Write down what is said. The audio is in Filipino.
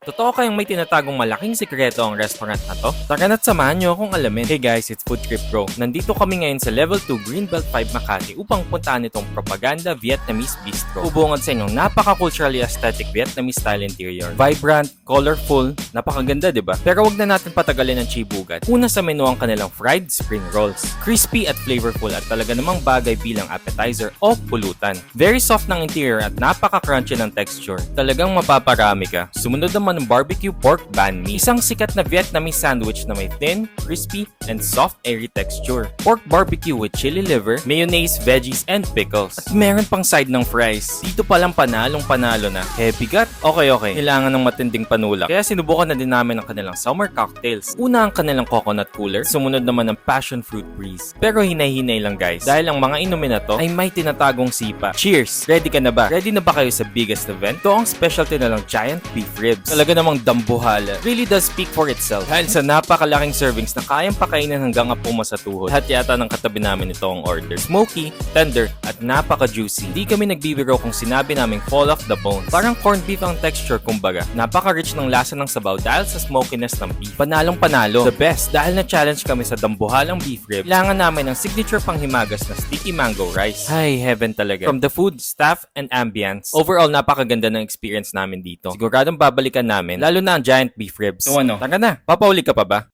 Totoo kayang may tinatagong malaking sikreto ang restaurant na to? Tara na't samahan nyo akong alamin. Hey guys, it's Food Trip Bro. Nandito kami ngayon sa Level 2 Greenbelt 5 Makati upang puntahan itong Propaganda Vietnamese Bistro. Ubungad sa inyong napaka-culturally aesthetic Vietnamese style interior. Vibrant, colorful, napakaganda diba? Pero wag na natin patagalin ang chibugat. Una sa menu ang kanilang fried spring rolls. Crispy at flavorful at talaga namang bagay bilang appetizer o pulutan. Very soft ng interior at napaka-crunchy ng texture. Talagang mapaparami ka. Sumunod naman ng barbecue pork banh mi. Isang sikat na Vietnamese sandwich na may thin, crispy, and soft airy texture. Pork barbecue with chili liver, mayonnaise, veggies, and pickles. At meron pang side ng fries. Dito palang panalo na. Heavy gut? Okay. Kailangan ng matinding panulak. Kaya sinubukan na din namin ang kanilang summer cocktails. Una ang kanilang coconut cooler, sumunod naman ng passion fruit breeze. Pero hinay-hinay lang guys. Dahil ang mga inumin na to ay may tinatagong sipa. Cheers! Ready ka na ba? Ready na ba kayo sa biggest event? Ito ang specialty na ng giant beef ribs. Talaga namang dambuhala. Really does speak for itself. Dahil sa napakalaking servings na kayang pakainin hanggang apuma sa tuhod. Lahat yata ng katabi namin ito ang order. Smoky, tender, at napaka-juicy. Hindi kami nagbibiro kung sinabi naming fall off the bones. Parang corned beef ang texture kumbaga. Napaka-rich ng lasa ng sabaw dahil sa smokiness ng beef. Panalong panalo. The best dahil na-challenge kami sa dambuhalang beef rib. Kailangan namin ng signature panghimagas na sticky mango rice. Ay, heaven talaga. From the food, staff, and ambience, overall napakaganda ng experience namin dito. Siguradong babalikan namin, lalo na ang giant beef ribs. So ano, tara na, papauli ka pa ba?